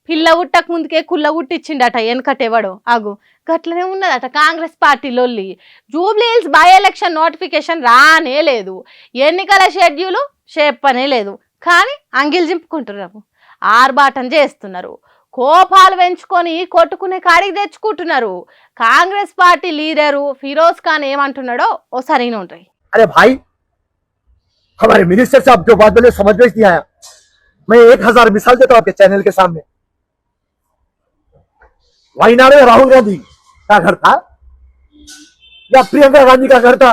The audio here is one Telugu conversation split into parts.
పిల్ల ఉట్టక ముందుకే కుల్ల ఉట్టిచ్చిండట వెనకటెవడో అగు గట్లనే ఉన్నదట కాంగ్రెస్ పార్టీ లొల్లి. Jubilee hills by election notification రానే లేదు, ఎన్నికల షెడ్యూలు చెప్పనే లేదు, కానీ అంగిల్ జింపుకుంటున్నారు, ఆర్భాటం చేస్తున్నారు, కోపాలు పెంచుకొని కొట్టుకునే కాడికి తెచ్చుకుంటున్నారు. కాంగ్రెస్ పార్టీ లీడరు ఫిరోజ్ ఖాన్ ఏమంటున్నాడో ఓసారి ఉంటాయి. अरे भाई, हमारे मिनिस्टर साहब जो बात बोले समझ में नहीं आया। मैं 1000 मिसाल देता हूँ आपके चैनल के सामने। वायनाड में राहुल गांधी का घर था या प्रियंका गांधी का घर था?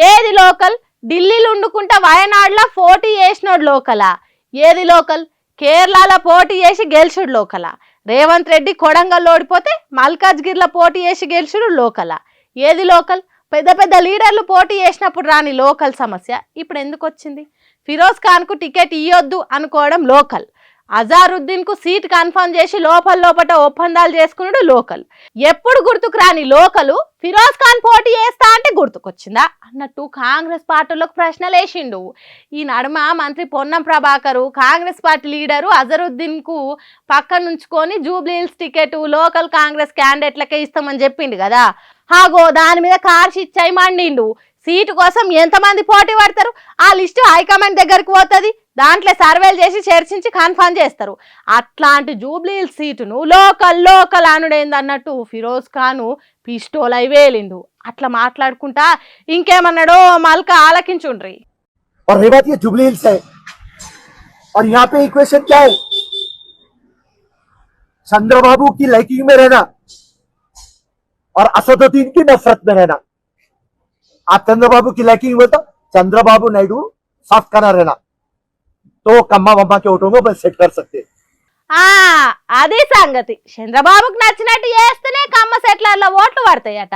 ఏది లోకల్? ఢిల్లీలో ఉండుకుంటా వయనాడులో పోటీ చేసినోడు లోకలా? ఏది లోకల్? కేరళలో పోటీ చేసి గెలిచుడు లోకలా? రేవంత్ రెడ్డి కొడంగల్లో ఓడిపోతే మల్కాజ్గిరిలో పోటీ చేసి గెలిచుడు లోకలా? ఏది లోకల్? పెద్ద పెద్ద లీడర్లు పోటీ చేసినప్పుడు రాని లోకల్ సమస్య ఇప్పుడు ఎందుకు వచ్చింది? ఫిరోజ్ ఖాన్కు టికెట్ ఇవ్వొద్దు అనుకోవడం లోకల్, అజారుద్దీన్కు సీట్ కన్ఫర్మ్ చేసి లోపల ఒప్పందాలు చేసుకున్నాడు లోకల్. ఎప్పుడు గుర్తుకు రాని లోకలు ఫిరోజ్ ఖాన్ పోటీ చేస్తా అంటే గుర్తుకొచ్చిందా అన్నట్టు కాంగ్రెస్ పార్టీలకు ప్రశ్నలు వేసిండు. ఈ నడుమ మంత్రి పొన్నం ప్రభాకర్ కాంగ్రెస్ పార్టీ లీడరు అజరుద్దీన్కు పక్కన ఉంచుకొని జూబ్లీ హిల్స్ టికెట్ లోకల్ కాంగ్రెస్ క్యాండిడేట్లకే ఇస్తామని చెప్పిండు కదా. హాగో దాని మీద కార్షి ఇచ్చాయి మండిండు. సీటు కోసం ఎంతమంది పోటీ పడతారు ఆ లిస్టు హైకమాండ్ దగ్గరికి పోతుంది, దాంట్లో సర్వేలు చేసి చర్చించి కన్ఫర్మ్ చేస్తారు. అట్లాంటి జూబ్లీ హిల్స్ సీటును లోకల్ అనుడేంది అన్నట్టు ఫిరోజ్ ఖాన్ పిస్టోల్ అయి వేలిండు. అట్లా మాట్లాడుకుంటా ఇంకేమన్నాడో మల్క ఆలకించుండ్రి. और रही बात ये जुबली हिल्स है, और यहाँ पे इक्वेशन क्या है? चंद्रबाबू की लाइकिंग में रहना और असदुद्दीन की नफरत में रहना. आप चंद्रबाबू की लाइकिंग में तो चंद्रबाबू नायडू साफ करना रहना, तो कम्मा वम्मा के वोटों को सेट कर सकते. అదే సంగతి. చంద్రబాబుకు నచ్చినట్టు చేస్తేనే కమ్మ సెట్లర్ల ఓట్లు పడతాయట.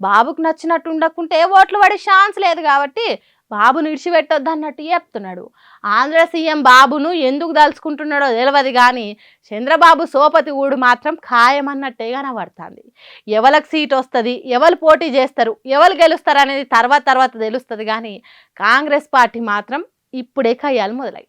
బాబుకు నచ్చినట్టు ఉండకుంటే ఓట్లు పడే ఛాన్స్ లేదు కాబట్టి బాబును ఇడిచిపెట్టొద్దు అన్నట్టు చెప్తున్నాడు. ఆంధ్ర సీఎం బాబును ఎందుకు దలుచుకుంటున్నాడో తెలియదు కానీ చంద్రబాబు సోపతి ఊడు మాత్రం ఖాయమన్నట్టే కనబడుతుంది. ఎవరికి సీట్ వస్తుంది, ఎవరు పోటీ చేస్తారు, ఎవరు గెలుస్తారు అనేది తర్వాత తెలుస్తుంది కానీ కాంగ్రెస్ పార్టీ మాత్రం ఇప్పుడే కయ్యాలు మొదలై